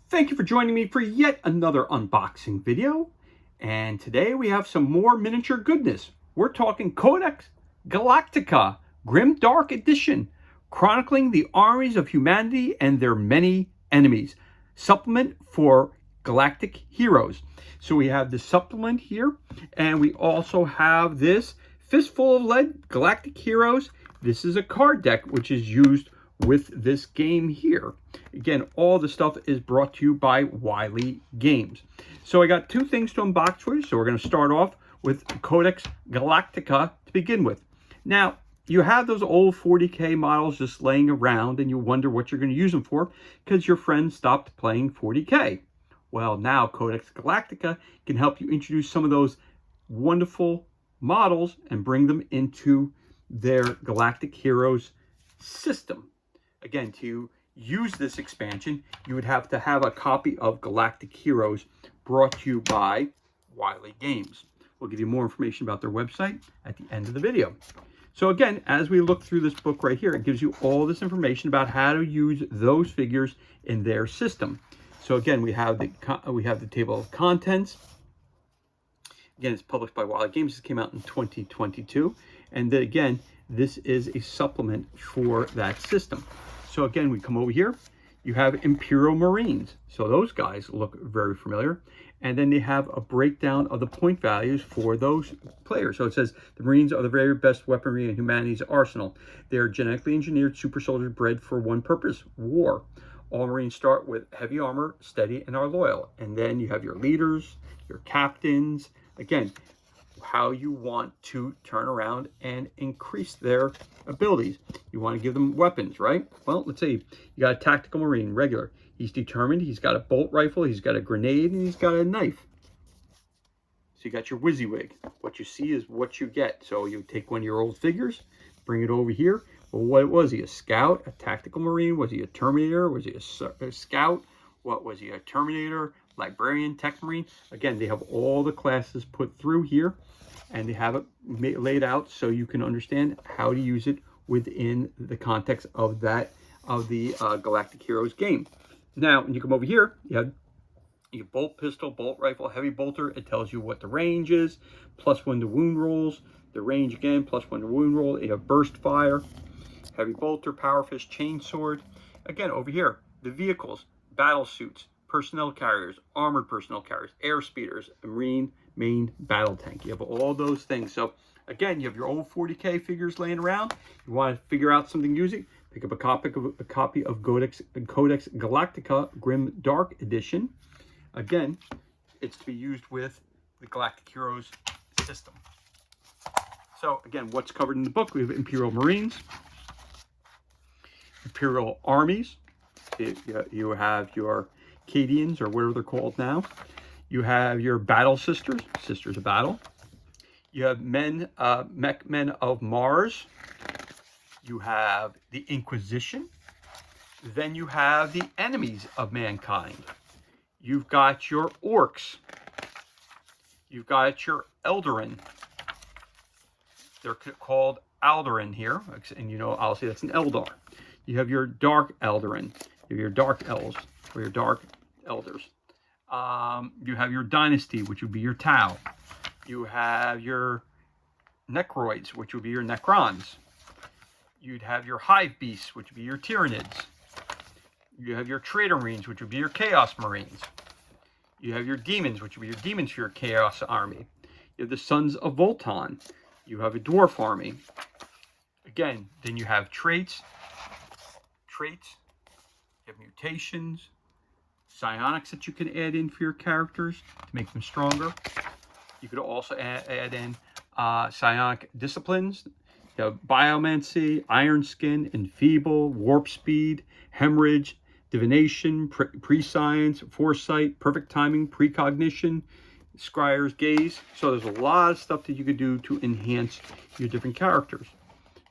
Thank you for joining me for yet another unboxing video. And today we have some more miniature goodness. We're talking Codex Galactica, Grim Dark Edition, chronicling the armies of humanity and their many enemies. Supplement for Galactic heroes. So we have the supplement here, and we also have this Fistful of Lead Galactic Heroes. This is a card deck which is used with this game here. Again, all the stuff is brought to you by Wiley Games. So I got two things to unbox for you. So we're going to start off with Codex Galactica to begin with. Now, you have those old 40K models just laying around and you wonder what you're going to use them for because your friends stopped playing 40K. Well, now Codex Galactica can help you introduce some of those wonderful models and bring them into their Galactic Heroes system. Again, to use this expansion, you would have to have a copy of Galactic Heroes brought to you by Wiley Games. We'll give you more information about their website at the end of the video. So again, as we look through this book right here, it gives you all this information about how to use those figures in their system. So again, we have the table of contents. Again, it's published by Wiley Games. It came out in 2022. And then again, this is a supplement for that system. So again, we come over here. You have Imperial Marines. So those guys look very familiar. And then they have a breakdown of the point values for those players. So it says the Marines are the very best weaponry in humanity's arsenal. They are genetically engineered super soldiers bred for one purpose: war. All Marines start with heavy armor, steady, and are loyal. And then you have your leaders, your captains. Again, how you want to turn around and increase their abilities. You want to give them weapons, right? Well, let's say you got a tactical Marine, regular. He's determined. He's got a bolt rifle. He's got a grenade, and he's got a knife. So you got your WYSIWYG. What you see is what you get. So you take one of your old figures, bring it over here. Well, what was he? A scout? A tactical Marine? Was he a Terminator? Was he a scout? What was he? A Terminator? Librarian? Tech Marine? Again, they have all the classes put through here, and they have it laid out so you can understand how to use it within the context of the Galactic Heroes game. Now, when you come over here, you have your bolt pistol, bolt rifle, heavy bolter. It tells you what the range is, +1 to wound rolls. The range again, +1 to wound roll. You have burst fire, heavy bolter, power fist, chain sword. Again, over here, the vehicles, battle suits, personnel carriers, armored personnel carriers, air speeders, a Marine main battle tank. You have all those things. So again, you have your old 40K figures laying around. You want to figure out something using, pick up a copy of Codex Galactica Grim Dark Edition. Again, it's to be used with the Galactic Heroes system. So again, what's covered in the book? We have Imperial Marines, Imperial Armies. You have your Cadians, or whatever they're called now. You have your Battle Sisters, Sisters of Battle. You have mech men of Mars. You have the Inquisition. Then you have the enemies of mankind. You've got your Orcs. You've got your Eldarin. They're called Aldarin here, and you know, obviously that's an Eldar. You have your Dark Eldarin. You have your Dark Elves, or your Dark Elders. You have your Dynasty, which would be your Tau. You have your Necroids, which would be your Necrons. You'd have your Hive Beasts, which would be your Tyranids. You have your Traitor Marines, which would be your Chaos Marines. You have your Demons, which would be your Demons for your Chaos Army. You have the Sons of Voltan. You have a Dwarf Army. Again, then you have traits. You have mutations, psionics that you can add in for your characters to make them stronger. You could also add in psionic disciplines. You have biomancy, iron skin, enfeeble, warp speed, hemorrhage, divination, prescience, foresight, perfect timing, precognition, scryer's gaze. So there's a lot of stuff that you could do to enhance your different characters.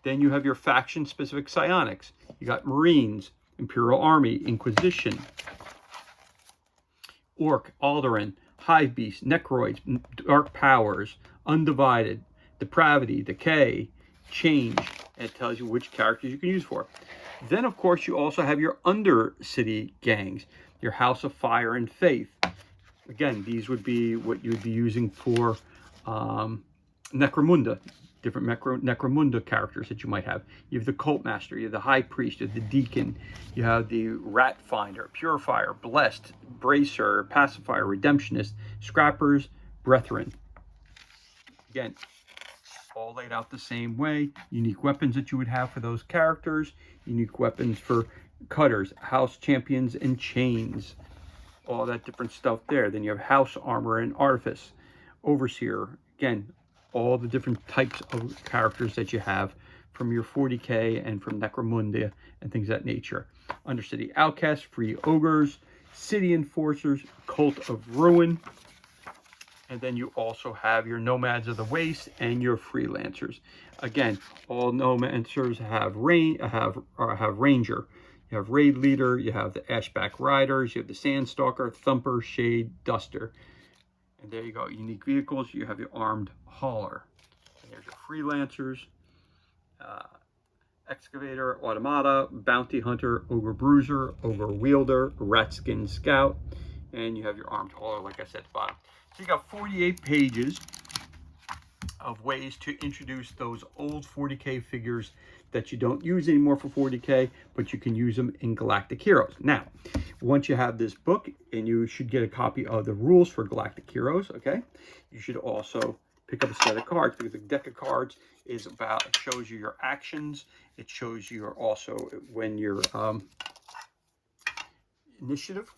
Then you have your faction-specific psionics. You got Marines, Imperial Army, Inquisition, Orc, Aldarin, Hive Beast, Necroids, Dark Powers, Undivided, Depravity, Decay, Change, and it tells you which characters you can use for. Then, of course, you also have your Undercity gangs. your House of Fire and Faith. Again, these would be what you would be using for Necromunda, different Necromunda characters that you might have. You have the Cult Master, you have the High Priest, you have the Deacon, you have the Rat Finder, Purifier, Blessed, Bracer, Pacifier, Redemptionist, Scrappers, Brethren. Again, all laid out the same way. Unique weapons that you would have for those characters, unique weapons for Cutters, House Champions and Chains, all that different stuff there. Then you have House Armor and Artifice, Overseer. Again, all the different types of characters that you have from your 40k and from Necromunda and things of that nature. Undercity Outcasts, Free Ogres, City Enforcers, Cult of Ruin. And then you also have your Nomads of the Waste and your Freelancers. Again, all Nomancers have Ranger. You have Raid Leader, you have the Ashback Riders, you have the Sandstalker, Thumper, Shade, Duster. And there you go, unique vehicles. You have your Armed Hauler. And there's your Freelancers, Excavator, Automata, Bounty Hunter, Ogre Bruiser, Ogre Wielder, Ratskin Scout, and you have your Armed Hauler, like I said, at the bottom. So you got 48 pages of ways to introduce those old 40k figures that you don't use anymore for 40k, but you can use them in Galactic Heroes. Now, once you have this book, and you should get a copy of the rules for Galactic Heroes, okay? You should also pick up a set of cards, because the deck of cards is about, it shows you your actions, it shows you also when your initiative.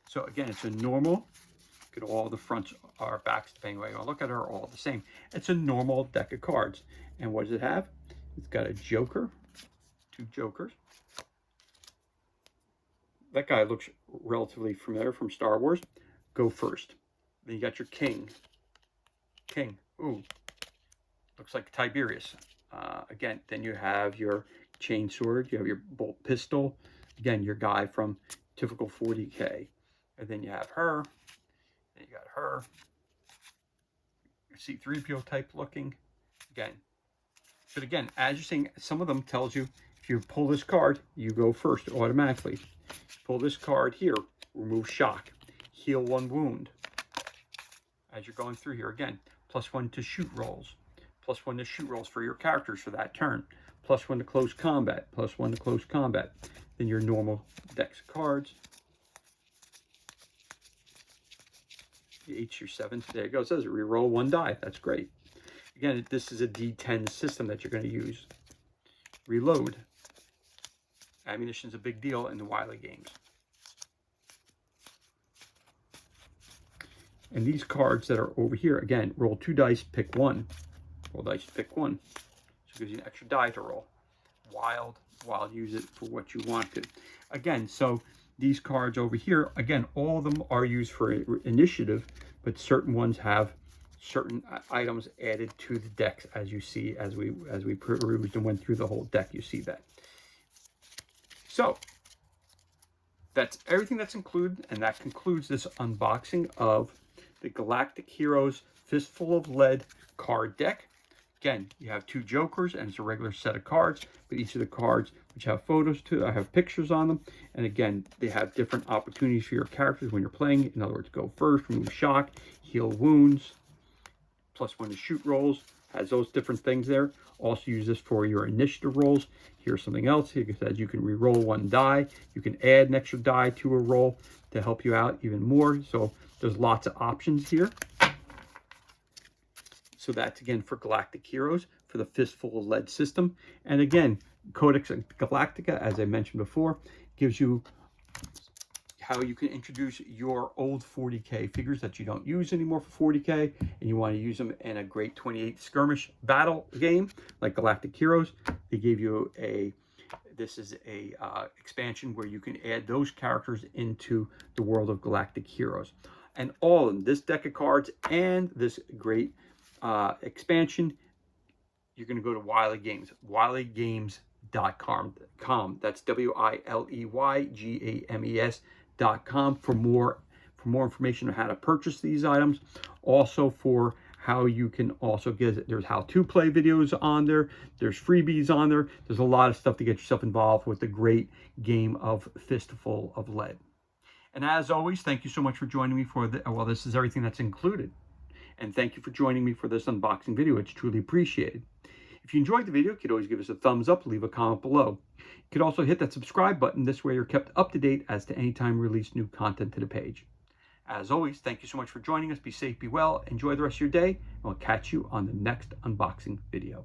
So again, it's a normal, look at all the fronts or backs, depending on how you look at her, are all the same. It's a normal deck of cards. And what does it have? It's got a Joker, 2 Jokers. That guy looks relatively familiar from Star Wars. Go first. Then you got your King. Ooh, looks like Tiberius. Again, then you have your Chainsword. You have your Bolt Pistol. Again, your guy from typical 40k. And then you have her. Then you got her. Your C-3PO type looking. Again. But again, as you're seeing, some of them tells you, if you pull this card, you go first automatically. Pull this card here, remove shock, heal 1 wound. As you're going through here, again, +1 to shoot rolls, +1 to shoot rolls for your characters for that turn, +1 to close combat, +1 to close combat. Then your normal decks of cards. The 8 your 7s, there it goes. It says reroll 1 die. That's great. Again, this is a D10 system that you're going to use. Reload. Ammunition's a big deal in the Wily games. And these cards that are over here, again, roll 2 dice, pick 1. Roll dice, pick 1. So it gives you an extra die to roll. Wild, use it for what you want to. Again, so these cards over here, again, all of them are used for initiative, but certain ones have certain items added to the decks, as you see, as we perused and went through the whole deck, you see that. So that's everything that's included, and that concludes this unboxing of the Galactic Heroes Fistful of Lead card deck. Again, you have 2 Jokers, and it's a regular set of cards, but each of the cards, which have photos to, I have pictures on them, and again, they have different opportunities for your characters when you're playing. In other words, go first, remove shock, heal wounds, +1 to shoot rolls, has those different things there. Also use this for your initiative rolls. Here's something else. Here it says you can re-roll 1 die. You can add an extra die to a roll to help you out even more. So there's lots of options here. So that's again for Galactic Heroes, for the Fistful of Lead system. And again, Codex Galactica, as I mentioned before, gives you how you can introduce your old 40k figures that you don't use anymore for 40k, and you want to use them in a great 28 skirmish battle game like Galactic Heroes. They gave you this is a expansion where you can add those characters into the world of Galactic Heroes. And all of them, this deck of cards and this great expansion, you're going to go to Wily Games, wileygames.com. That's WILEYGAMES.com for more information on how to purchase these items. Also for how you can also get, there's how-to play videos on there. There's freebies on there. There's a lot of stuff to get yourself involved with the great game of Fistful of Lead. And as always, thank you so much for joining me for well, this is everything that's included. And thank you for joining me for this unboxing video. It's truly appreciated. If you enjoyed the video, you could always give us a thumbs up, leave a comment below. You could also hit that subscribe button. This way you're kept up to date as to any time we release new content to the page. As always, thank you so much for joining us. Be safe, be well, enjoy the rest of your day, and we'll catch you on the next unboxing video.